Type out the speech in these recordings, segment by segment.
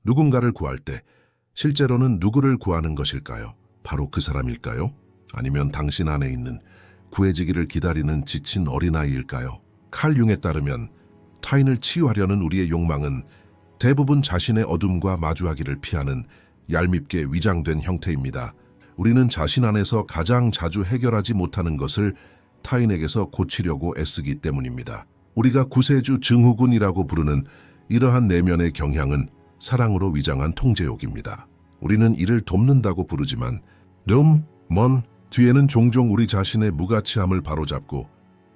누군가를 구할 때 실제로는 누구를 구하는 것일까요? 바로 그 사람일까요? 아니면 당신 안에 있는 구해지기를 기다리는 지친 어린아이일까요? 칼 융에 따르면 타인을 치유하려는 우리의 욕망은 대부분 자신의 어둠과 마주하기를 피하는 얄밉게 위장된 형태입니다. 우리는 자신 안에서 가장 자주 해결하지 못하는 것을 타인에게서 고치려고 애쓰기 때문입니다. 우리가 구세주 증후군이라고 부르는 이러한 내면의 경향은 사랑으로 위장한 통제욕입니다. 우리는 이를 돕는다고 부르지만 먼 뒤에는 종종 우리 자신의 무가치함을 바로잡고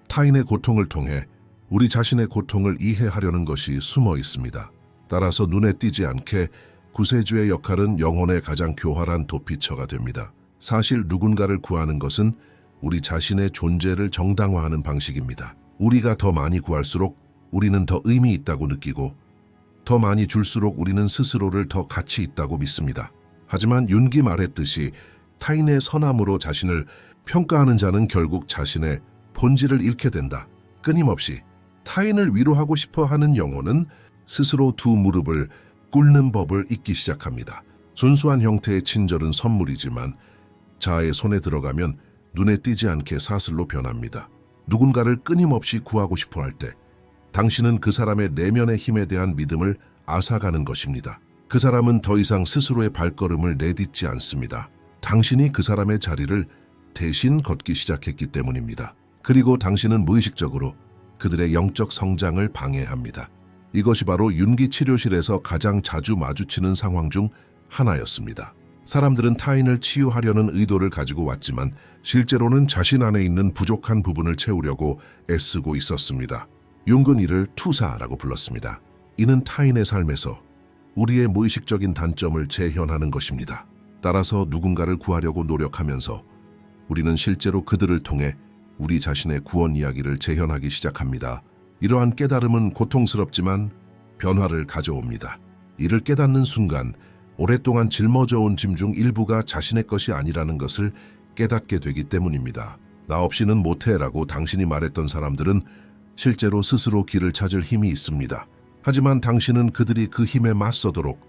타인의 고통을 통해 우리 자신의 고통을 이해하려는 것이 숨어 있습니다. 따라서 눈에 띄지 않게 구세주의 역할은 영혼의 가장 교활한 도피처가 됩니다. 사실 누군가를 구하는 것은 우리 자신의 존재를 정당화하는 방식입니다. 우리가 더 많이 구할수록 우리는 더 의미 있다고 느끼고 더 많이 줄수록 우리는 스스로를 더 가치 있다고 믿습니다. 하지만 윤기 말했듯이 타인의 선함으로 자신을 평가하는 자는 결국 자신의 본질을 잃게 된다. 끊임없이 타인을 위로하고 싶어 하는 영혼은 스스로 두 무릎을 꿇는 법을 잊기 시작합니다. 순수한 형태의 친절은 선물이지만 자아의 손에 들어가면 눈에 띄지 않게 사슬로 변합니다. 누군가를 끊임없이 구하고 싶어 할 때 당신은 그 사람의 내면의 힘에 대한 믿음을 앗아가는 것입니다. 그 사람은 더 이상 스스로의 발걸음을 내딛지 않습니다. 당신이 그 사람의 자리를 대신 걷기 시작했기 때문입니다. 그리고 당신은 무의식적으로 그들의 영적 성장을 방해합니다. 이것이 바로 윤기 치료실에서 가장 자주 마주치는 상황 중 하나였습니다. 사람들은 타인을 치유하려는 의도를 가지고 왔지만 실제로는 자신 안에 있는 부족한 부분을 채우려고 애쓰고 있었습니다. 융은 이를 투사라고 불렀습니다. 이는 타인의 삶에서 우리의 무의식적인 단점을 재현하는 것입니다. 따라서 누군가를 구하려고 노력하면서 우리는 실제로 그들을 통해 우리 자신의 구원 이야기를 재현하기 시작합니다. 이러한 깨달음은 고통스럽지만 변화를 가져옵니다. 이를 깨닫는 순간 오랫동안 짊어져온 짐 중 일부가 자신의 것이 아니라는 것을 깨닫게 되기 때문입니다. 나 없이는 못해라고 당신이 말했던 사람들은 실제로 스스로 길을 찾을 힘이 있습니다. 하지만 당신은 그들이 그 힘에 맞서도록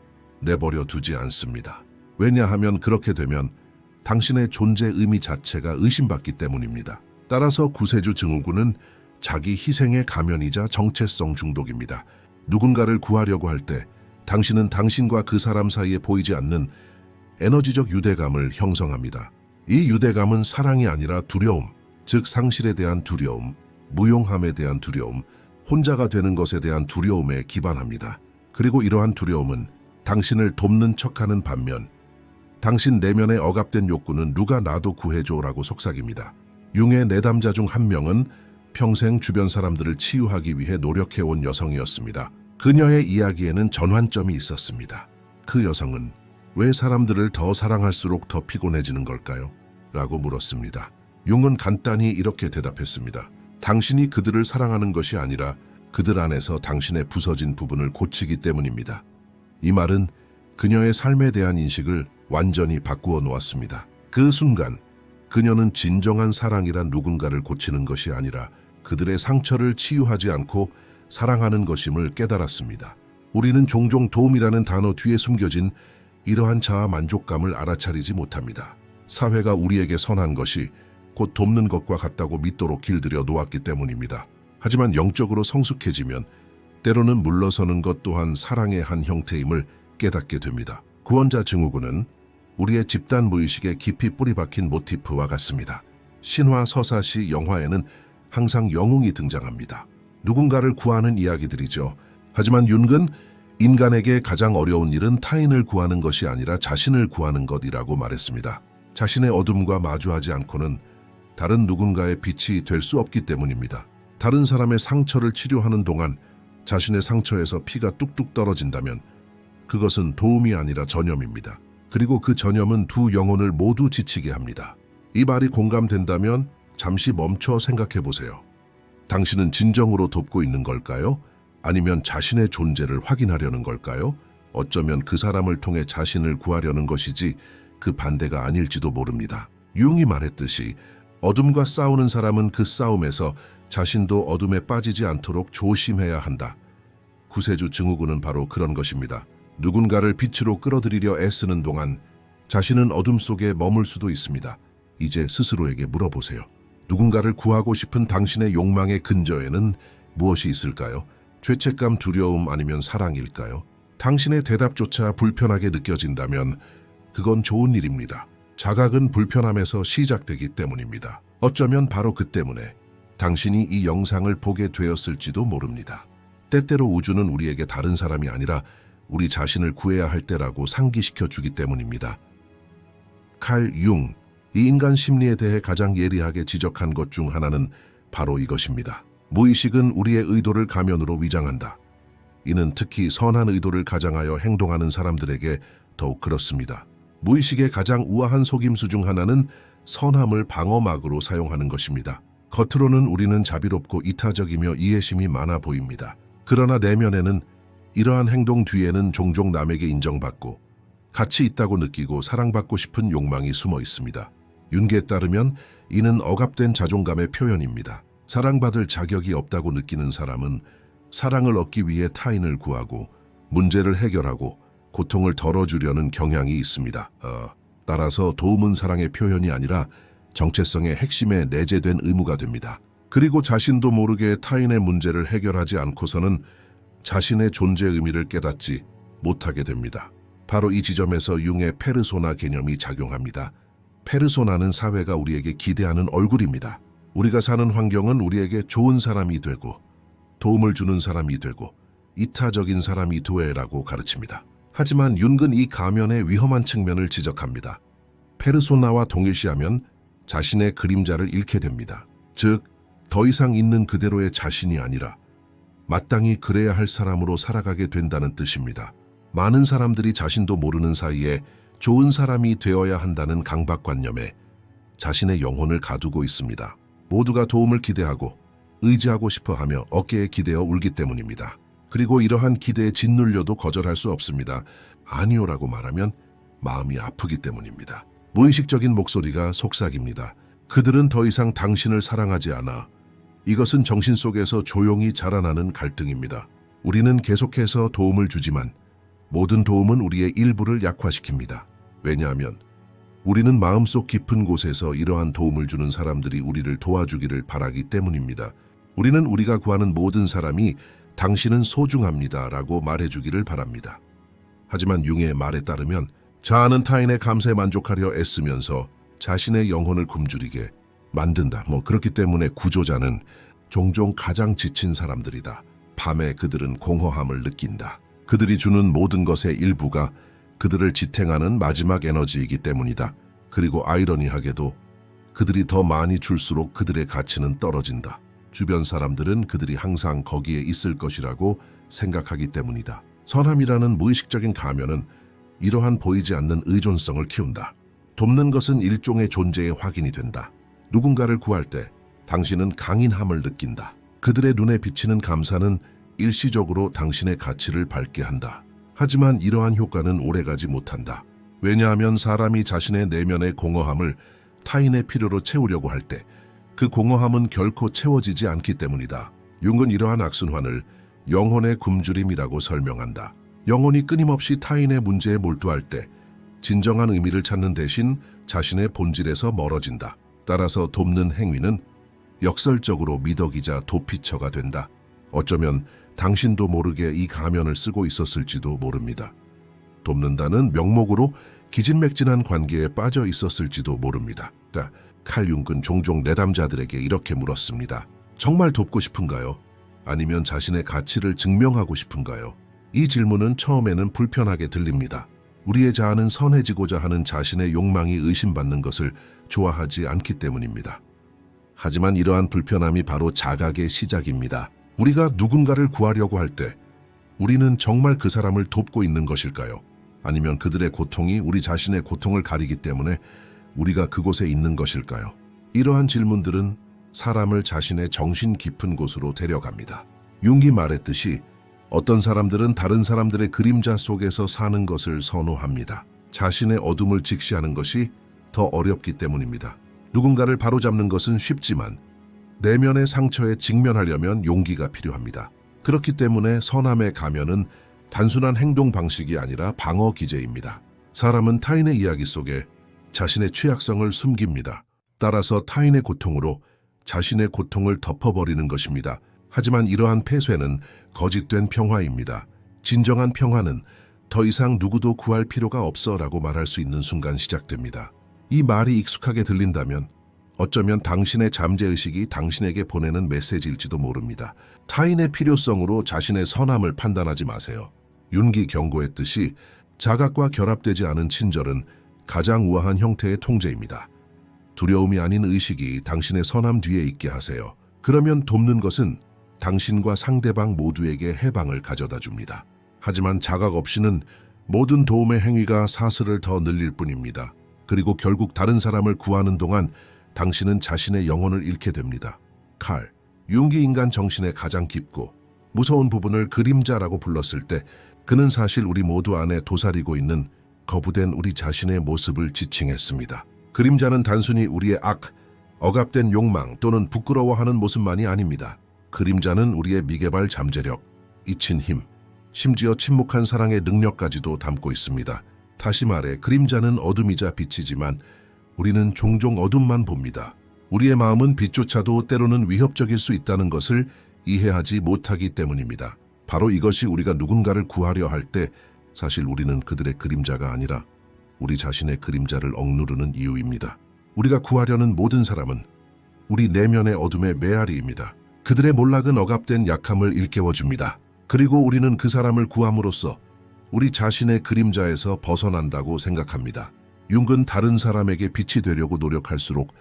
내버려 두지 않습니다. 왜냐하면 그렇게 되면 당신의 존재 의미 자체가 의심받기 때문입니다. 따라서 구세주 증후군은 자기 희생의 가면이자 정체성 중독입니다. 누군가를 구하려고 할 때 당신은 당신과 그 사람 사이에 보이지 않는 에너지적 유대감을 형성합니다. 이 유대감은 사랑이 아니라 두려움, 즉 상실에 대한 두려움, 무용함에 대한 두려움, 혼자가 되는 것에 대한 두려움에 기반합니다. 그리고 이러한 두려움은 당신을 돕는 척하는 반면 당신 내면의 억압된 욕구는 누가 나도 구해줘라고 속삭입니다. 융의 내담자 중 한 명은 평생 주변 사람들을 치유하기 위해 노력해온 여성이었습니다. 그녀의 이야기에는 전환점이 있었습니다. 그 여성은 왜 사람들을 더 사랑할수록 더 피곤해지는 걸까요? 라고 물었습니다. 융은 간단히 이렇게 대답했습니다. 당신이 그들을 사랑하는 것이 아니라 그들 안에서 당신의 부서진 부분을 고치기 때문입니다. 이 말은 그녀의 삶에 대한 인식을 완전히 바꾸어 놓았습니다. 그 순간 그녀는 진정한 사랑이란 누군가를 고치는 것이 아니라 그들의 상처를 치유하지 않고 사랑하는 것임을 깨달았습니다. 우리는 종종 도움이라는 단어 뒤에 숨겨진 이러한 자아 만족감을 알아차리지 못합니다. 사회가 우리에게 선한 것이 곧 돕는 것과 같다고 믿도록 길들여 놓았기 때문입니다. 하지만 영적으로 성숙해지면 때로는 물러서는 것 또한 사랑의 한 형태임을 깨닫게 됩니다. 구원자 증후군은 우리의 집단 무의식에 깊이 뿌리 박힌 모티프와 같습니다. 신화, 서사시, 영화에는 항상 영웅이 등장합니다. 누군가를 구하는 이야기들이죠. 하지만 윤은 인간에게 가장 어려운 일은 타인을 구하는 것이 아니라 자신을 구하는 것이라고 말했습니다. 자신의 어둠과 마주하지 않고는 다른 누군가의 빛이 될 수 없기 때문입니다. 다른 사람의 상처를 치료하는 동안 자신의 상처에서 피가 뚝뚝 떨어진다면 그것은 도움이 아니라 전염입니다. 그리고 그 전염은 두 영혼을 모두 지치게 합니다. 이 말이 공감된다면 잠시 멈춰 생각해 보세요. 당신은 진정으로 돕고 있는 걸까요? 아니면 자신의 존재를 확인하려는 걸까요? 어쩌면 그 사람을 통해 자신을 구하려는 것이지 그 반대가 아닐지도 모릅니다. 융이 말했듯이 어둠과 싸우는 사람은 그 싸움에서 자신도 어둠에 빠지지 않도록 조심해야 한다. 구세주 증후군은 바로 그런 것입니다. 누군가를 빛으로 끌어들이려 애쓰는 동안 자신은 어둠 속에 머물 수도 있습니다. 이제 스스로에게 물어보세요. 누군가를 구하고 싶은 당신의 욕망의 근저에는 무엇이 있을까요? 죄책감, 두려움, 아니면 사랑일까요? 당신의 대답조차 불편하게 느껴진다면 그건 좋은 일입니다. 자각은 불편함에서 시작되기 때문입니다. 어쩌면 바로 그 때문에 당신이 이 영상을 보게 되었을지도 모릅니다. 때때로 우주는 우리에게 다른 사람이 아니라 우리 자신을 구해야 할 때라고 상기시켜 주기 때문입니다. 칼 융, 이 인간 심리에 대해 가장 예리하게 지적한 것 중 하나는 바로 이것입니다. 무의식은 우리의 의도를 가면으로 위장한다. 이는 특히 선한 의도를 가장하여 행동하는 사람들에게 더욱 그렇습니다. 무의식의 가장 우아한 속임수 중 하나는 선함을 방어막으로 사용하는 것입니다. 겉으로는 우리는 자비롭고 이타적이며 이해심이 많아 보입니다. 그러나 내면에는 이러한 행동 뒤에는 종종 남에게 인정받고 가치 있다고 느끼고 사랑받고 싶은 욕망이 숨어 있습니다. 윤계에 따르면 이는 억압된 자존감의 표현입니다. 사랑받을 자격이 없다고 느끼는 사람은 사랑을 얻기 위해 타인을 구하고 문제를 해결하고 고통을 덜어주려는 경향이 있습니다. 따라서 도움은 사랑의 표현이 아니라 정체성의 핵심에 내재된 의무가 됩니다. 그리고 자신도 모르게 타인의 문제를 해결하지 않고서는 자신의 존재 의미를 깨닫지 못하게 됩니다. 바로 이 지점에서 융의 페르소나 개념이 작용합니다. 페르소나는 사회가 우리에게 기대하는 얼굴입니다. 우리가 사는 환경은 우리에게 좋은 사람이 되고 도움을 주는 사람이 되고 이타적인 사람이 되라고 가르칩니다. 하지만 융은 이 가면의 위험한 측면을 지적합니다. 페르소나와 동일시하면 자신의 그림자를 잃게 됩니다. 즉, 더 이상 있는 그대로의 자신이 아니라 마땅히 그래야 할 사람으로 살아가게 된다는 뜻입니다. 많은 사람들이 자신도 모르는 사이에 좋은 사람이 되어야 한다는 강박관념에 자신의 영혼을 가두고 있습니다. 모두가 도움을 기대하고 의지하고 싶어하며 어깨에 기대어 울기 때문입니다. 그리고 이러한 기대에 짓눌려도 거절할 수 없습니다. 아니오라고 말하면 마음이 아프기 때문입니다. 무의식적인 목소리가 속삭입니다. 그들은 더 이상 당신을 사랑하지 않아. 이것은 정신 속에서 조용히 자라나는 갈등입니다. 우리는 계속해서 도움을 주지만 모든 도움은 우리의 일부를 약화시킵니다. 왜냐하면 우리는 마음속 깊은 곳에서 이러한 도움을 주는 사람들이 우리를 도와주기를 바라기 때문입니다. 우리는 우리가 구하는 모든 사람이 당신은 소중합니다 라고 말해주기를 바랍니다. 하지만 융의 말에 따르면 자아는 타인의 감사에 만족하려 애쓰면서 자신의 영혼을 굶주리게 만든다. 그렇기 때문에 구조자는 종종 가장 지친 사람들이다. 밤에 그들은 공허함을 느낀다. 그들이 주는 모든 것의 일부가 그들을 지탱하는 마지막 에너지이기 때문이다. 그리고 아이러니하게도 그들이 더 많이 줄수록 그들의 가치는 떨어진다. 주변 사람들은 그들이 항상 거기에 있을 것이라고 생각하기 때문이다. 선함이라는 무의식적인 가면은 이러한 보이지 않는 의존성을 키운다. 돕는 것은 일종의 존재의 확인이 된다. 누군가를 구할 때 당신은 강인함을 느낀다. 그들의 눈에 비치는 감사는 일시적으로 당신의 가치를 밝게 한다. 하지만 이러한 효과는 오래가지 못한다. 왜냐하면 사람이 자신의 내면의 공허함을 타인의 필요로 채우려고 할 때 그 공허함은 결코 채워지지 않기 때문이다. 융은 이러한 악순환을 영혼의 굶주림이라고 설명한다. 영혼이 끊임없이 타인의 문제에 몰두할 때 진정한 의미를 찾는 대신 자신의 본질에서 멀어진다. 따라서 돕는 행위는 역설적으로 미덕이자 도피처가 된다. 어쩌면 당신도 모르게 이 가면을 쓰고 있었을지도 모릅니다. 돕는다는 명목으로 기진맥진한 관계에 빠져 있었을지도 모릅니다. 칼 융은 종종 내담자들에게 이렇게 물었습니다. 정말 돕고 싶은가요? 아니면 자신의 가치를 증명하고 싶은가요? 이 질문은 처음에는 불편하게 들립니다. 우리의 자아는 선해지고자 하는 자신의 욕망이 의심받는 것을 좋아하지 않기 때문입니다. 하지만 이러한 불편함이 바로 자각의 시작입니다. 우리가 누군가를 구하려고 할 때 우리는 정말 그 사람을 돕고 있는 것일까요? 아니면 그들의 고통이 우리 자신의 고통을 가리기 때문에 우리가 그곳에 있는 것일까요? 이러한 질문들은 사람을 자신의 정신 깊은 곳으로 데려갑니다. 융이 말했듯이 어떤 사람들은 다른 사람들의 그림자 속에서 사는 것을 선호합니다. 자신의 어둠을 직시하는 것이 더 어렵기 때문입니다. 누군가를 바로잡는 것은 쉽지만 내면의 상처에 직면하려면 용기가 필요합니다. 그렇기 때문에 선함의 가면은 단순한 행동 방식이 아니라 방어 기제입니다. 사람은 타인의 이야기 속에 자신의 취약성을 숨깁니다. 따라서 타인의 고통으로 자신의 고통을 덮어버리는 것입니다. 하지만 이러한 폐쇄는 거짓된 평화입니다. 진정한 평화는 더 이상 누구도 구할 필요가 없어라고 말할 수 있는 순간 시작됩니다. 이 말이 익숙하게 들린다면 어쩌면 당신의 잠재의식이 당신에게 보내는 메시지일지도 모릅니다. 타인의 필요성으로 자신의 선함을 판단하지 마세요. 윤기 경고했듯이 자각과 결합되지 않은 친절은 가장 우아한 형태의 통제입니다. 두려움이 아닌 의식이 당신의 선함 뒤에 있게 하세요. 그러면 돕는 것은 당신과 상대방 모두에게 해방을 가져다 줍니다. 하지만 자각 없이는 모든 도움의 행위가 사슬을 더 늘릴 뿐입니다. 그리고 결국 다른 사람을 구하는 동안 당신은 자신의 영혼을 잃게 됩니다. 칼, 융기 인간 정신의 가장 깊고 무서운 부분을 그림자라고 불렀을 때 그는 사실 우리 모두 안에 도사리고 있는 거부된 우리 자신의 모습을 지칭했습니다. 그림자는 단순히 우리의 악, 억압된 욕망 또는 부끄러워하는 모습만이 아닙니다. 그림자는 우리의 미개발 잠재력, 잊힌 힘, 심지어 침묵한 사랑의 능력까지도 담고 있습니다. 다시 말해 그림자는 어둠이자 빛이지만 우리는 종종 어둠만 봅니다. 우리의 마음은 빛조차도 때로는 위협적일 수 있다는 것을 이해하지 못하기 때문입니다. 바로 이것이 우리가 누군가를 구하려 할 때 사실 우리는 그들의 그림자가 아니라 우리 자신의 그림자를 억누르는 이유입니다. 우리가 구하려는 모든 사람은 우리 내면의 어둠의 메아리입니다. 그들의 몰락은 억압된 약함을 일깨워줍니다. 그리고 우리는 그 사람을 구함으로써 우리 자신의 그림자에서 벗어난다고 생각합니다. 융은 다른 사람에게 빛이 되려고 노력할수록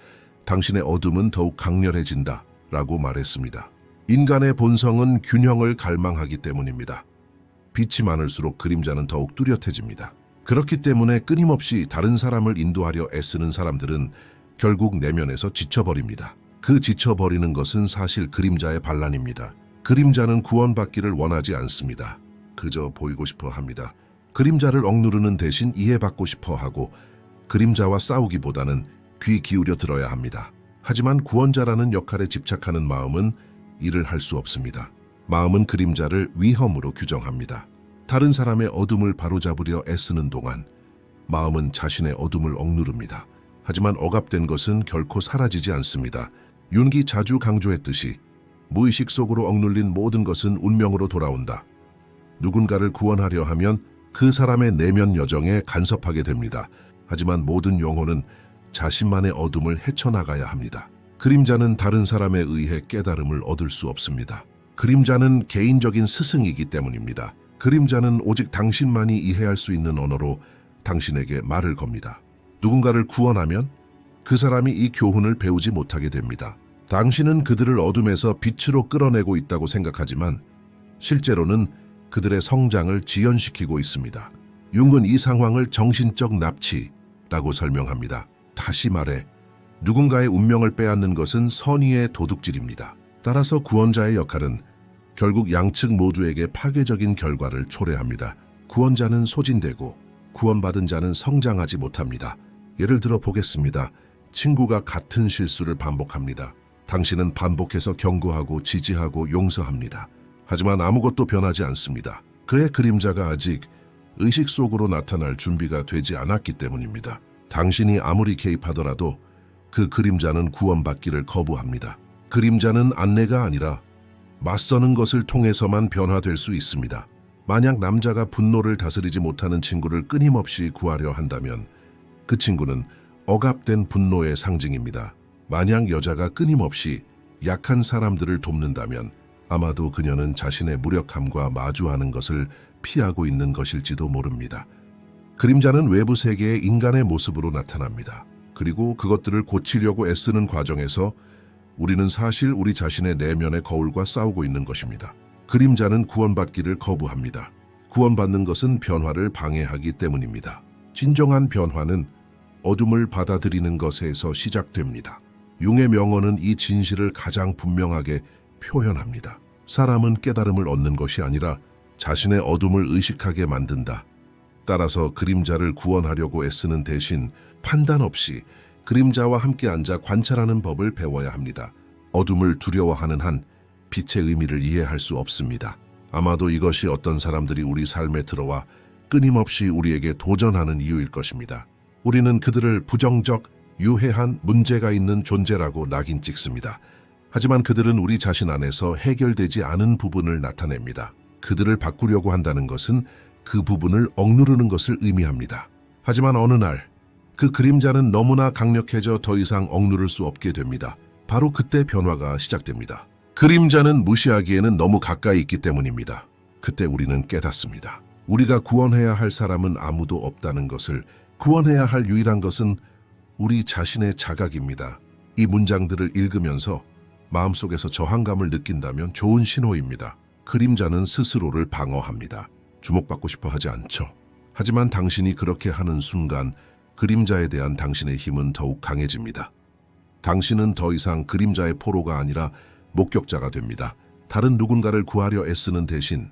당신의 어둠은 더욱 강렬해진다 라고 말했습니다. 인간의 본성은 균형을 갈망하기 때문입니다. 빛이 많을수록 그림자는 더욱 뚜렷해집니다. 그렇기 때문에 끊임없이 다른 사람을 인도하려 애쓰는 사람들은 결국 내면에서 지쳐버립니다. 그 지쳐버리는 것은 사실 그림자의 반란입니다. 그림자는 구원받기를 원하지 않습니다. 그저 보이고 싶어 합니다. 그림자를 억누르는 대신 이해받고 싶어 하고 그림자와 싸우기보다는 귀 기울여 들어야 합니다. 하지만 구원자라는 역할에 집착하는 마음은 일을 할 수 없습니다. 마음은 그림자를 위험으로 규정합니다. 다른 사람의 어둠을 바로잡으려 애쓰는 동안 마음은 자신의 어둠을 억누릅니다. 하지만 억압된 것은 결코 사라지지 않습니다. 윤기 자주 강조했듯이 무의식 속으로 억눌린 모든 것은 운명으로 돌아온다. 누군가를 구원하려 하면 그 사람의 내면 여정에 간섭하게 됩니다. 하지만 모든 영혼은 자신만의 어둠을 헤쳐나가야 합니다. 그림자는 다른 사람에 의해 깨달음을 얻을 수 없습니다. 그림자는 개인적인 스승이기 때문입니다. 그림자는 오직 당신만이 이해할 수 있는 언어로 당신에게 말을 겁니다. 누군가를 구원하면 그 사람이 이 교훈을 배우지 못하게 됩니다. 당신은 그들을 어둠에서 빛으로 끌어내고 있다고 생각하지만 실제로는 그들의 성장을 지연시키고 있습니다. 융은 이 상황을 정신적 납치라고 설명합니다. 다시 말해 누군가의 운명을 빼앗는 것은 선의의 도둑질입니다. 따라서 구원자의 역할은 결국 양측 모두에게 파괴적인 결과를 초래합니다. 구원자는 소진되고 구원받은 자는 성장하지 못합니다. 예를 들어 보겠습니다. 친구가 같은 실수를 반복합니다. 당신은 반복해서 경고하고 지지하고 용서합니다. 하지만 아무것도 변하지 않습니다. 그의 그림자가 아직 의식 속으로 나타날 준비가 되지 않았기 때문입니다. 당신이 아무리 개입하더라도 그 그림자는 구원받기를 거부합니다. 그림자는 안내가 아니라 맞서는 것을 통해서만 변화될 수 있습니다. 만약 남자가 분노를 다스리지 못하는 친구를 끊임없이 구하려 한다면 그 친구는 억압된 분노의 상징입니다. 만약 여자가 끊임없이 약한 사람들을 돕는다면 아마도 그녀는 자신의 무력함과 마주하는 것을 피하고 있는 것일지도 모릅니다. 그림자는 외부 세계의 인간의 모습으로 나타납니다. 그리고 그것들을 고치려고 애쓰는 과정에서 우리는 사실 우리 자신의 내면의 거울과 싸우고 있는 것입니다. 그림자는 구원받기를 거부합니다. 구원받는 것은 변화를 방해하기 때문입니다. 진정한 변화는 어둠을 받아들이는 것에서 시작됩니다. 융의 명언은 이 진실을 가장 분명하게 표현합니다. 사람은 깨달음을 얻는 것이 아니라 자신의 어둠을 의식하게 만든다. 따라서 그림자를 구원하려고 애쓰는 대신 판단 없이 그림자와 함께 앉아 관찰하는 법을 배워야 합니다. 어둠을 두려워하는 한 빛의 의미를 이해할 수 없습니다. 아마도 이것이 어떤 사람들이 우리 삶에 들어와 끊임없이 우리에게 도전하는 이유일 것입니다. 우리는 그들을 부정적, 유해한 문제가 있는 존재라고 낙인 찍습니다. 하지만 그들은 우리 자신 안에서 해결되지 않은 부분을 나타냅니다. 그들을 바꾸려고 한다는 것은 그 부분을 억누르는 것을 의미합니다. 하지만 어느 날 그 그림자는 너무나 강력해져 더 이상 억누를 수 없게 됩니다. 바로 그때 변화가 시작됩니다. 그림자는 무시하기에는 너무 가까이 있기 때문입니다. 그때 우리는 깨닫습니다. 우리가 구원해야 할 사람은 아무도 없다는 것을, 구원해야 할 유일한 것은 우리 자신의 자각입니다. 이 문장들을 읽으면서 마음속에서 저항감을 느낀다면 좋은 신호입니다. 그림자는 스스로를 방어합니다. 주목받고 싶어 하지 않죠. 하지만 당신이 그렇게 하는 순간 그림자에 대한 당신의 힘은 더욱 강해집니다. 당신은 더 이상 그림자의 포로가 아니라 목격자가 됩니다. 다른 누군가를 구하려 애쓰는 대신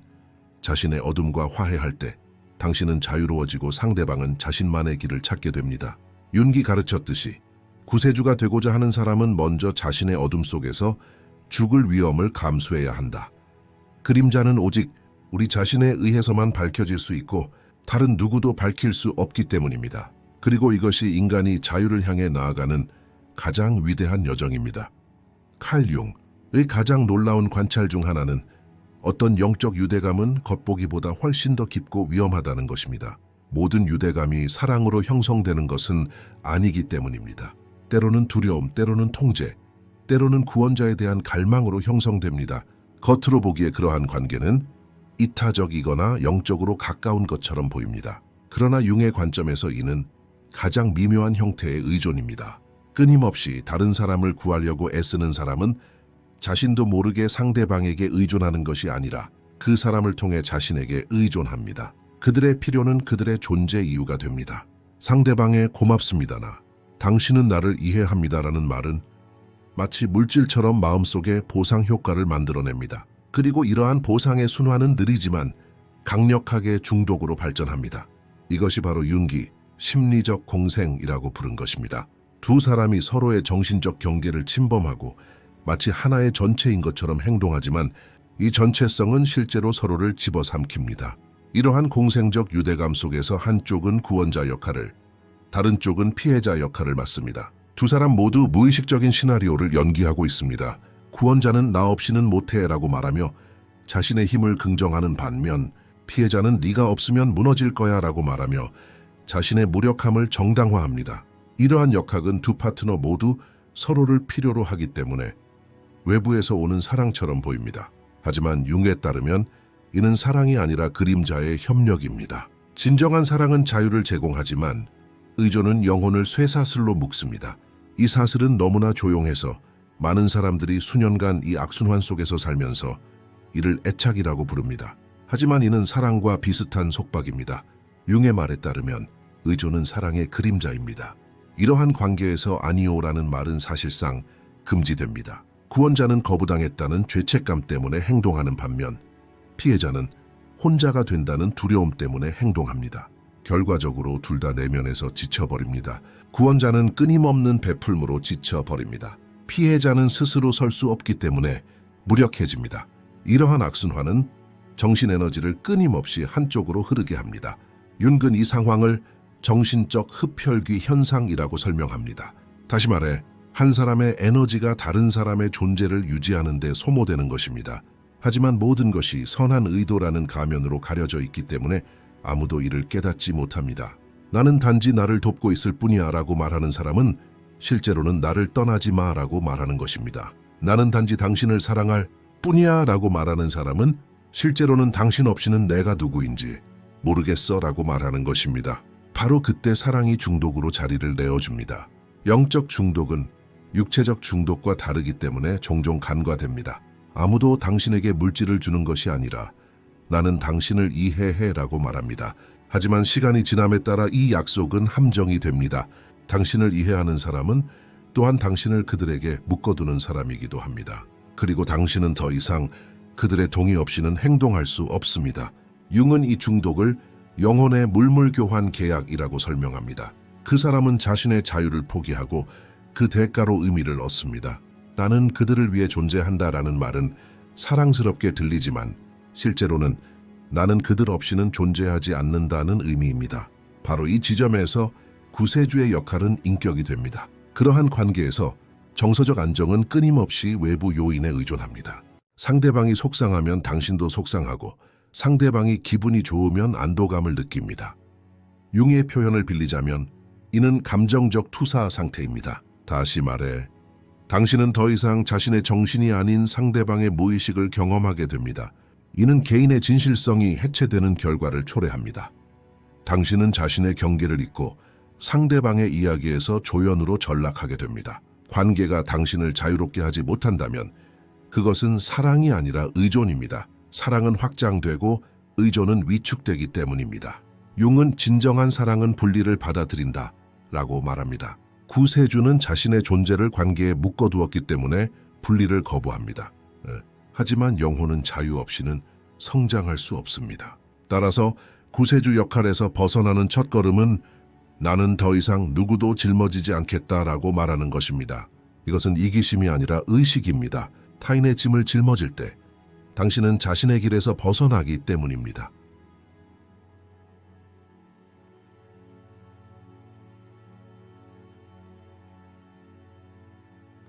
자신의 어둠과 화해할 때 당신은 자유로워지고 상대방은 자신만의 길을 찾게 됩니다. 윤기 가르쳤듯이 구세주가 되고자 하는 사람은 먼저 자신의 어둠 속에서 죽을 위험을 감수해야 한다. 그림자는 오직 우리 자신에 의해서만 밝혀질 수 있고 다른 누구도 밝힐 수 없기 때문입니다. 그리고 이것이 인간이 자유를 향해 나아가는 가장 위대한 여정입니다. 칼 융의 가장 놀라운 관찰 중 하나는 어떤 영적 유대감은 겉보기보다 훨씬 더 깊고 위험하다는 것입니다. 모든 유대감이 사랑으로 형성되는 것은 아니기 때문입니다. 때로는 두려움, 때로는 통제, 때로는 구원자에 대한 갈망으로 형성됩니다. 겉으로 보기에 그러한 관계는 이타적이거나 영적으로 가까운 것처럼 보입니다. 그러나 융의 관점에서 이는 가장 미묘한 형태의 의존입니다. 끊임없이 다른 사람을 구하려고 애쓰는 사람은 자신도 모르게 상대방에게 의존하는 것이 아니라 그 사람을 통해 자신에게 의존합니다. 그들의 필요는 그들의 존재 이유가 됩니다. 상대방의 고맙습니다나 당신은 나를 이해합니다라는 말은 마치 물질처럼 마음속에 보상 효과를 만들어냅니다. 그리고 이러한 보상의 순환은 느리지만 강력하게 중독으로 발전합니다. 이것이 바로 융기, 심리적 공생이라고 부른 것입니다. 두 사람이 서로의 정신적 경계를 침범하고 마치 하나의 전체인 것처럼 행동하지만 이 전체성은 실제로 서로를 집어삼킵니다. 이러한 공생적 유대감 속에서 한쪽은 구원자 역할을, 다른 쪽은 피해자 역할을 맡습니다. 두 사람 모두 무의식적인 시나리오를 연기하고 있습니다. 구원자는 나 없이는 못해라고 말하며 자신의 힘을 긍정하는 반면 피해자는 네가 없으면 무너질 거야 라고 말하며 자신의 무력함을 정당화합니다. 이러한 역학은 두 파트너 모두 서로를 필요로 하기 때문에 외부에서 오는 사랑처럼 보입니다. 하지만 융에 따르면 이는 사랑이 아니라 그림자의 협력입니다. 진정한 사랑은 자유를 제공하지만 의존은 영혼을 쇠사슬로 묶습니다. 이 사슬은 너무나 조용해서 많은 사람들이 수년간 이 악순환 속에서 살면서 이를 애착이라고 부릅니다. 하지만 이는 사랑과 비슷한 속박입니다. 융의 말에 따르면 의존은 사랑의 그림자입니다. 이러한 관계에서 아니오라는 말은 사실상 금지됩니다. 구원자는 거부당했다는 죄책감 때문에 행동하는 반면 피해자는 혼자가 된다는 두려움 때문에 행동합니다. 결과적으로 둘 다 내면에서 지쳐버립니다. 구원자는 끊임없는 베풀므로 지쳐버립니다. 피해자는 스스로 설 수 없기 때문에 무력해집니다. 이러한 악순환은 정신에너지를 끊임없이 한쪽으로 흐르게 합니다. 윤근 이 상황을 정신적 흡혈귀 현상이라고 설명합니다. 다시 말해 한 사람의 에너지가 다른 사람의 존재를 유지하는 데 소모되는 것입니다. 하지만 모든 것이 선한 의도라는 가면으로 가려져 있기 때문에 아무도 이를 깨닫지 못합니다. 나는 단지 나를 돕고 있을 뿐이야 라고 말하는 사람은 실제로는 나를 떠나지 마 라고 말하는 것입니다. 나는 단지 당신을 사랑할 뿐이야 라고 말하는 사람은 실제로는 당신 없이는 내가 누구인지 모르겠어 라고 말하는 것입니다. 바로 그때 사랑이 중독으로 자리를 내어줍니다. 영적 중독은 육체적 중독과 다르기 때문에 종종 간과됩니다. 아무도 당신에게 물질을 주는 것이 아니라 나는 당신을 이해해 라고 말합니다. 하지만 시간이 지남에 따라 이 약속은 함정이 됩니다. 당신을 이해하는 사람은 또한 당신을 그들에게 묶어두는 사람이기도 합니다. 그리고 당신은 더 이상 그들의 동의 없이는 행동할 수 없습니다. 융은 이 중독을 영혼의 물물교환 계약이라고 설명합니다. 그 사람은 자신의 자유를 포기하고 그 대가로 의미를 얻습니다. 나는 그들을 위해 존재한다라는 말은 사랑스럽게 들리지만 실제로는 나는 그들 없이는 존재하지 않는다는 의미입니다. 바로 이 지점에서 구세주의 역할은 인격이 됩니다. 그러한 관계에서 정서적 안정은 끊임없이 외부 요인에 의존합니다. 상대방이 속상하면 당신도 속상하고 상대방이 기분이 좋으면 안도감을 느낍니다. 융의 표현을 빌리자면 이는 감정적 투사 상태입니다. 다시 말해 당신은 더 이상 자신의 정신이 아닌 상대방의 무의식을 경험하게 됩니다. 이는 개인의 진실성이 해체되는 결과를 초래합니다. 당신은 자신의 경계를 잊고 상대방의 이야기에서 조연으로 전락하게 됩니다. 관계가 당신을 자유롭게 하지 못한다면 그것은 사랑이 아니라 의존입니다. 사랑은 확장되고 의존은 위축되기 때문입니다. 융은 진정한 사랑은 분리를 받아들인다 라고 말합니다. 구세주는 자신의 존재를 관계에 묶어두었기 때문에 분리를 거부합니다. 하지만 영혼은 자유 없이는 성장할 수 없습니다. 따라서 구세주 역할에서 벗어나는 첫걸음은 나는 더 이상 누구도 짊어지지 않겠다라고 말하는 것입니다. 이것은 이기심이 아니라 의식입니다. 타인의 짐을 짊어질 때 당신은 자신의 길에서 벗어나기 때문입니다.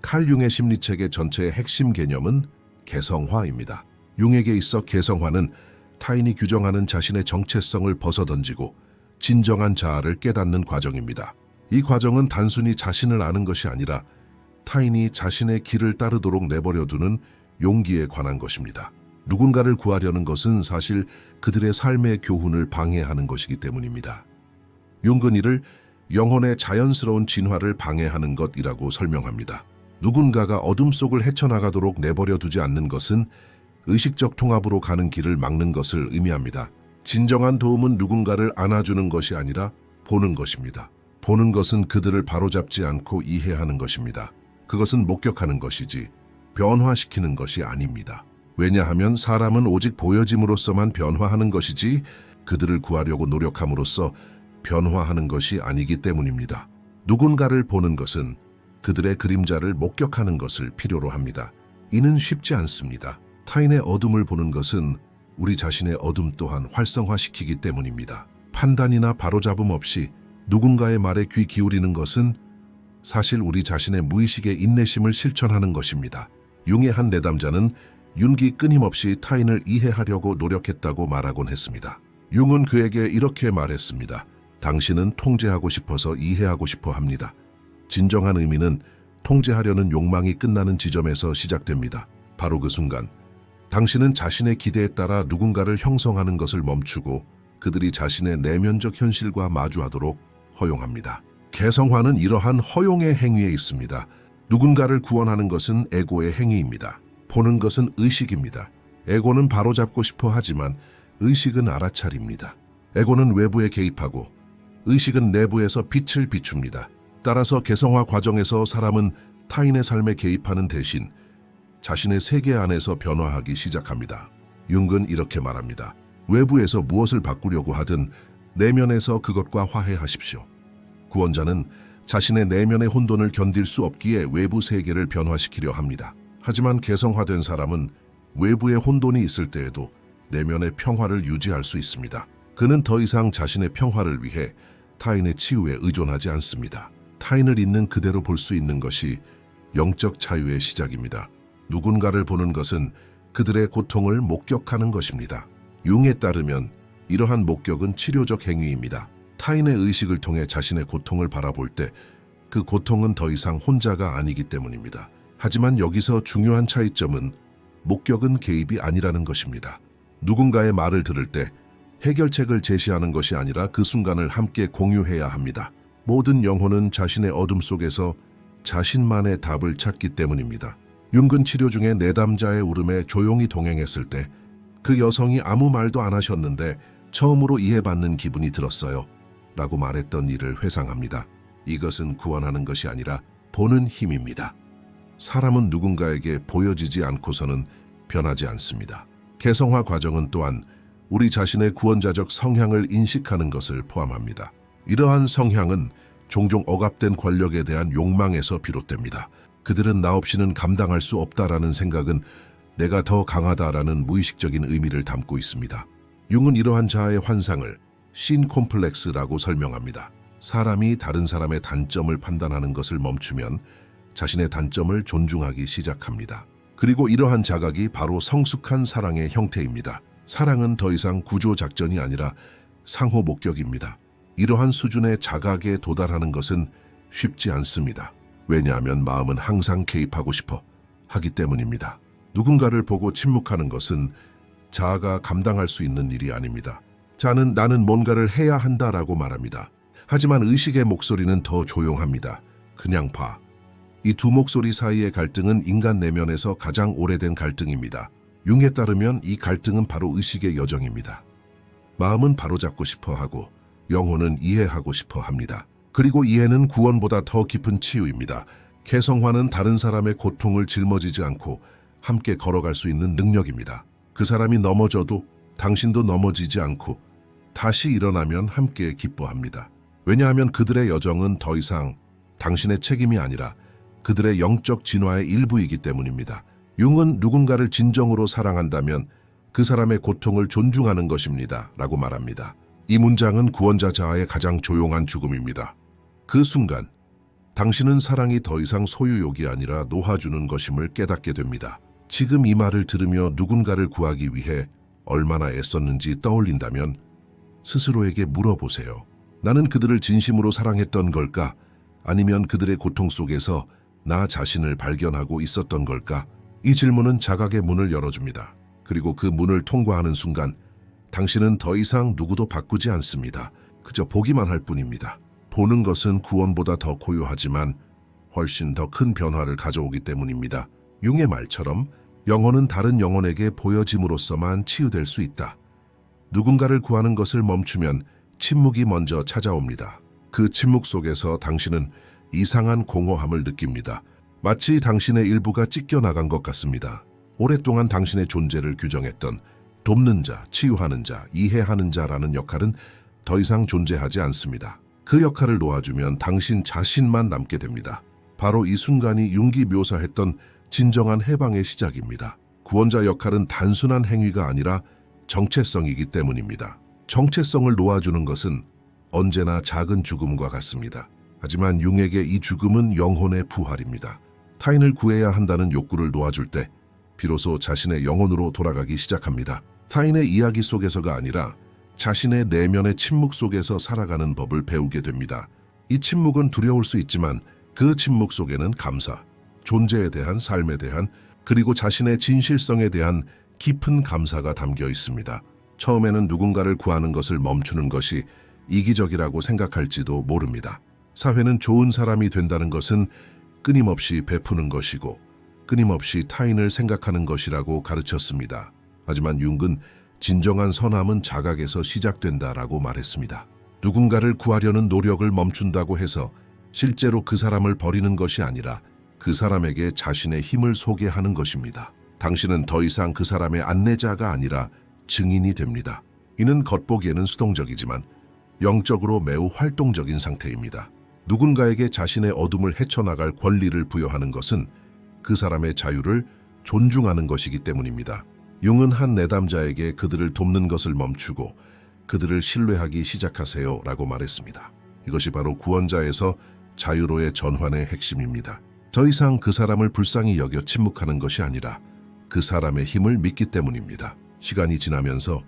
칼 융의 심리체계 전체의 핵심 개념은 개성화입니다. 융에게 있어 개성화는 타인이 규정하는 자신의 정체성을 벗어던지고 진정한 자아를 깨닫는 과정입니다. 이 과정은 단순히 자신을 아는 것이 아니라 타인이 자신의 길을 따르도록 내버려두는 용기에 관한 것입니다. 누군가를 구하려는 것은 사실 그들의 삶의 교훈을 방해하는 것이기 때문입니다. 융은 이를 영혼의 자연스러운 진화를 방해하는 것이라고 설명합니다. 누군가가 어둠 속을 헤쳐나가도록 내버려두지 않는 것은 의식적 통합으로 가는 길을 막는 것을 의미합니다. 진정한 도움은 누군가를 안아주는 것이 아니라 보는 것입니다. 보는 것은 그들을 바로잡지 않고 이해하는 것입니다. 그것은 목격하는 것이지 변화시키는 것이 아닙니다. 왜냐하면 사람은 오직 보여짐으로써만 변화하는 것이지 그들을 구하려고 노력함으로써 변화하는 것이 아니기 때문입니다. 누군가를 보는 것은 그들의 그림자를 목격하는 것을 필요로 합니다. 이는 쉽지 않습니다. 타인의 어둠을 보는 것은 우리 자신의 어둠 또한 활성화시키기 때문입니다. 판단이나 바로잡음 없이 누군가의 말에 귀 기울이는 것은 사실 우리 자신의 무의식의 인내심을 실천하는 것입니다. 융의 한 내담자는 윤기 끊임없이 타인을 이해하려고 노력했다고 말하곤 했습니다. 융은 그에게 이렇게 말했습니다. 당신은 통제하고 싶어서 이해하고 싶어 합니다. 진정한 의미는 통제하려는 욕망이 끝나는 지점에서 시작됩니다. 바로 그 순간 당신은 자신의 기대에 따라 누군가를 형성하는 것을 멈추고 그들이 자신의 내면적 현실과 마주하도록 허용합니다. 개성화는 이러한 허용의 행위에 있습니다. 누군가를 구원하는 것은 에고의 행위입니다. 보는 것은 의식입니다. 에고는 바로잡고 싶어 하지만 의식은 알아차립니다. 에고는 외부에 개입하고 의식은 내부에서 빛을 비춥니다. 따라서 개성화 과정에서 사람은 타인의 삶에 개입하는 대신 자신의 세계 안에서 변화하기 시작합니다. 융은 이렇게 말합니다. 외부에서 무엇을 바꾸려고 하든 내면에서 그것과 화해하십시오. 구원자는 자신의 내면의 혼돈을 견딜 수 없기에 외부 세계를 변화시키려 합니다. 하지만 개성화된 사람은 외부의 혼돈이 있을 때에도 내면의 평화를 유지할 수 있습니다. 그는 더 이상 자신의 평화를 위해 타인의 치유에 의존하지 않습니다. 타인을 있는 그대로 볼 수 있는 것이 영적 자유의 시작입니다. 누군가를 보는 것은 그들의 고통을 목격하는 것입니다. 융에 따르면 이러한 목격은 치료적 행위입니다. 타인의 의식을 통해 자신의 고통을 바라볼 때 그 고통은 더 이상 혼자가 아니기 때문입니다. 하지만 여기서 중요한 차이점은 목격은 개입이 아니라는 것입니다. 누군가의 말을 들을 때 해결책을 제시하는 것이 아니라 그 순간을 함께 공유해야 합니다. 모든 영혼은 자신의 어둠 속에서 자신만의 답을 찾기 때문입니다. 융은 치료 중에 내담자의 울음에 조용히 동행했을 때 그 여성이 아무 말도 안 하셨는데 처음으로 이해받는 기분이 들었어요 라고 말했던 일을 회상합니다. 이것은 구원하는 것이 아니라 보는 힘입니다. 사람은 누군가에게 보여지지 않고서는 변하지 않습니다. 개성화 과정은 또한 우리 자신의 구원자적 성향을 인식하는 것을 포함합니다. 이러한 성향은 종종 억압된 권력에 대한 욕망에서 비롯됩니다. 그들은 나 없이는 감당할 수 없다라는 생각은 내가 더 강하다라는 무의식적인 의미를 담고 있습니다. 융은 이러한 자아의 환상을 신 콤플렉스라고 설명합니다. 사람이 다른 사람의 단점을 판단하는 것을 멈추면 자신의 단점을 존중하기 시작합니다. 그리고 이러한 자각이 바로 성숙한 사랑의 형태입니다. 사랑은 더 이상 구조작전이 아니라 상호 목격입니다. 이러한 수준의 자각에 도달하는 것은 쉽지 않습니다. 왜냐하면 마음은 항상 개입하고 싶어 하기 때문입니다. 누군가를 보고 침묵하는 것은 자아가 감당할 수 있는 일이 아닙니다. 자는 나는 뭔가를 해야 한다라고 말합니다. 하지만 의식의 목소리는 더 조용합니다. 그냥 봐. 이 두 목소리 사이의 갈등은 인간 내면에서 가장 오래된 갈등입니다. 융에 따르면 이 갈등은 바로 의식의 여정입니다. 마음은 바로잡고 싶어 하고 영혼은 이해하고 싶어 합니다. 그리고 이해는 구원보다 더 깊은 치유입니다. 개성화는 다른 사람의 고통을 짊어지지 않고 함께 걸어갈 수 있는 능력입니다. 그 사람이 넘어져도 당신도 넘어지지 않고 다시 일어나면 함께 기뻐합니다. 왜냐하면 그들의 여정은 더 이상 당신의 책임이 아니라 그들의 영적 진화의 일부이기 때문입니다. 융은 누군가를 진정으로 사랑한다면 그 사람의 고통을 존중하는 것입니다. 라고 말합니다. 이 문장은 구원자 자아의 가장 조용한 죽음입니다. 그 순간 당신은 사랑이 더 이상 소유욕이 아니라 놓아주는 것임을 깨닫게 됩니다. 지금 이 말을 들으며 누군가를 구하기 위해 얼마나 애썼는지 떠올린다면 스스로에게 물어보세요. 나는 그들을 진심으로 사랑했던 걸까? 아니면 그들의 고통 속에서 나 자신을 발견하고 있었던 걸까? 이 질문은 자각의 문을 열어줍니다. 그리고 그 문을 통과하는 순간 당신은 더 이상 누구도 바꾸지 않습니다. 그저 보기만 할 뿐입니다. 보는 것은 구원보다 더 고요하지만 훨씬 더 큰 변화를 가져오기 때문입니다. 융의 말처럼 영혼은 다른 영혼에게 보여짐으로써만 치유될 수 있다. 누군가를 구하는 것을 멈추면 침묵이 먼저 찾아옵니다. 그 침묵 속에서 당신은 이상한 공허함을 느낍니다. 마치 당신의 일부가 찢겨나간 것 같습니다. 오랫동안 당신의 존재를 규정했던 돕는 자, 치유하는 자, 이해하는 자라는 역할은 더 이상 존재하지 않습니다. 그 역할을 놓아주면 당신 자신만 남게 됩니다. 바로 이 순간이 융이 묘사했던 진정한 해방의 시작입니다. 구원자 역할은 단순한 행위가 아니라 정체성이기 때문입니다. 정체성을 놓아주는 것은 언제나 작은 죽음과 같습니다. 하지만 융에게 이 죽음은 영혼의 부활입니다. 타인을 구해야 한다는 욕구를 놓아줄 때 비로소 자신의 영혼으로 돌아가기 시작합니다. 타인의 이야기 속에서가 아니라 자신의 내면의 침묵 속에서 살아가는 법을 배우게 됩니다. 이 침묵은 두려울 수 있지만 그 침묵 속에는 감사, 존재에 대한 삶에 대한 그리고 자신의 진실성에 대한 깊은 감사가 담겨 있습니다. 처음에는 누군가를 구하는 것을 멈추는 것이 이기적이라고 생각할지도 모릅니다. 사회는 좋은 사람이 된다는 것은 끊임없이 베푸는 것이고 끊임없이 타인을 생각하는 것이라고 가르쳤습니다. 하지만 융은 진정한 선함은 자각에서 시작된다라고 말했습니다. 누군가를 구하려는 노력을 멈춘다고 해서 실제로 그 사람을 버리는 것이 아니라 그 사람에게 자신의 힘을 소개하는 것입니다. 당신은 더 이상 그 사람의 안내자가 아니라 증인이 됩니다. 이는 겉보기에는 수동적이지만 영적으로 매우 활동적인 상태입니다. 누군가에게 자신의 어둠을 헤쳐나갈 권리를 부여하는 것은 그 사람의 자유를 존중하는 것이기 때문입니다. 융은 한 내담자에게 그들을 돕는 것을 멈추고 그들을 신뢰하기 시작하세요 라고 말했습니다. 이것이 바로 구원자에서 자유로의 전환의 핵심입니다. 더 이상 그 사람을 불쌍히 여겨 침묵하는 것이 아니라 그 사람의 힘을 믿기 때문입니다. 시간이 지나면서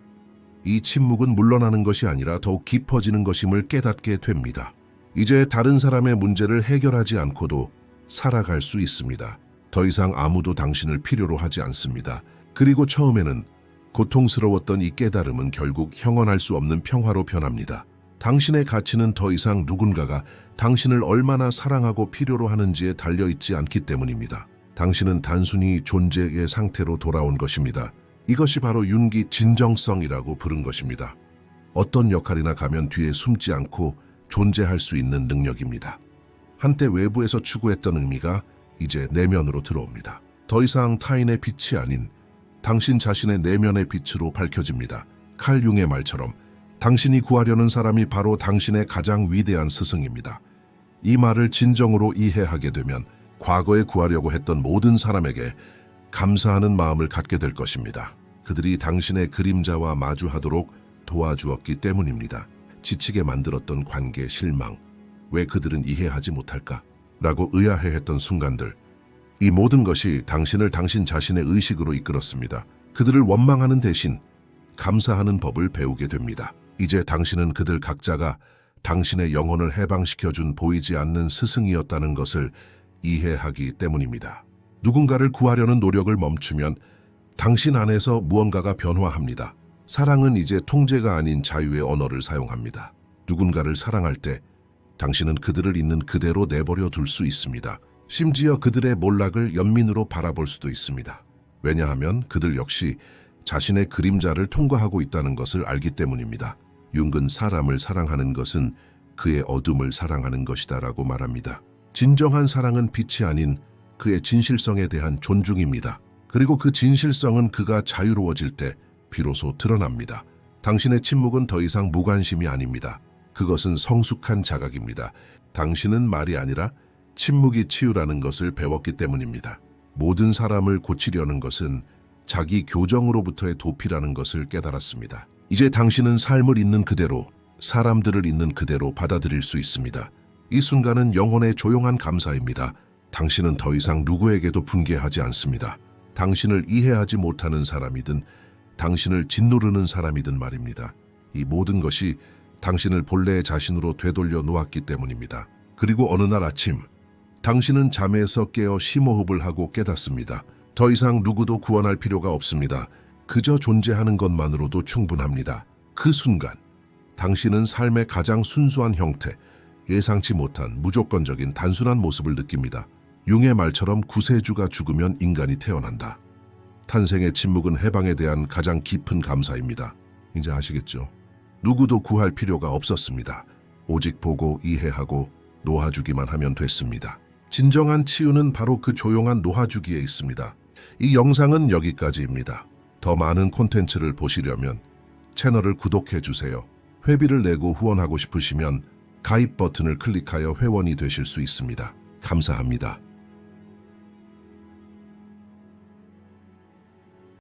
이 침묵은 물러나는 것이 아니라 더욱 깊어지는 것임을 깨닫게 됩니다. 이제 다른 사람의 문제를 해결하지 않고도 살아갈 수 있습니다. 더 이상 아무도 당신을 필요로 하지 않습니다. 그리고 처음에는 고통스러웠던 이 깨달음은 결국 형언할 수 없는 평화로 변합니다. 당신의 가치는 더 이상 누군가가 당신을 얼마나 사랑하고 필요로 하는지에 달려있지 않기 때문입니다. 당신은 단순히 존재의 상태로 돌아온 것입니다. 이것이 바로 융이 진정성이라고 부른 것입니다. 어떤 역할이나 가면 뒤에 숨지 않고 존재할 수 있는 능력입니다. 한때 외부에서 추구했던 의미가 이제 내면으로 들어옵니다. 더 이상 타인의 빛이 아닌 당신 자신의 내면의 빛으로 밝혀집니다. 칼 융의 말처럼 당신이 구하려는 사람이 바로 당신의 가장 위대한 스승입니다. 이 말을 진정으로 이해하게 되면 과거에 구하려고 했던 모든 사람에게 감사하는 마음을 갖게 될 것입니다. 그들이 당신의 그림자와 마주하도록 도와주었기 때문입니다. 지치게 만들었던 관계 실망, 왜 그들은 이해하지 못할까? 라고 의아해했던 순간들, 이 모든 것이 당신을 당신 자신의 의식으로 이끌었습니다. 그들을 원망하는 대신 감사하는 법을 배우게 됩니다. 이제 당신은 그들 각자가 당신의 영혼을 해방시켜준 보이지 않는 스승이었다는 것을 이해하기 때문입니다. 누군가를 구하려는 노력을 멈추면 당신 안에서 무언가가 변화합니다. 사랑은 이제 통제가 아닌 자유의 언어를 사용합니다. 누군가를 사랑할 때 당신은 그들을 있는 그대로 내버려 둘 수 있습니다. 심지어 그들의 몰락을 연민으로 바라볼 수도 있습니다. 왜냐하면 그들 역시 자신의 그림자를 통과하고 있다는 것을 알기 때문입니다. 융은 사람을 사랑하는 것은 그의 어둠을 사랑하는 것이다라고 말합니다. 진정한 사랑은 빛이 아닌 그의 진실성에 대한 존중입니다. 그리고 그 진실성은 그가 자유로워질 때 비로소 드러납니다. 당신의 침묵은 더 이상 무관심이 아닙니다. 그것은 성숙한 자각입니다. 당신은 말이 아니라 침묵이 치유라는 것을 배웠기 때문입니다. 모든 사람을 고치려는 것은 자기 교정으로부터의 도피라는 것을 깨달았습니다. 이제 당신은 삶을 있는 그대로, 사람들을 있는 그대로 받아들일 수 있습니다. 이 순간은 영혼의 조용한 감사입니다. 당신은 더 이상 누구에게도 분개하지 않습니다. 당신을 이해하지 못하는 사람이든 당신을 짓누르는 사람이든 말입니다. 이 모든 것이 당신을 본래의 자신으로 되돌려 놓았기 때문입니다. 그리고 어느 날 아침, 당신은 잠에서 깨어 심호흡을 하고 깨닫습니다. 더 이상 누구도 구원할 필요가 없습니다. 그저 존재하는 것만으로도 충분합니다. 그 순간, 당신은 삶의 가장 순수한 형태, 예상치 못한 무조건적인 단순한 모습을 느낍니다. 융의 말처럼 구세주가 죽으면 인간이 태어난다. 탄생의 침묵은 해방에 대한 가장 깊은 감사입니다. 이제 아시겠죠? 누구도 구할 필요가 없었습니다. 오직 보고 이해하고 놓아주기만 하면 됐습니다. 진정한 치유는 바로 그 조용한 놓아주기에 있습니다. 이 영상은 여기까지입니다. 더 많은 콘텐츠를 보시려면 채널을 구독해 주세요. 회비를 내고 후원하고 싶으시면 가입 버튼을 클릭하여 회원이 되실 수 있습니다. 감사합니다.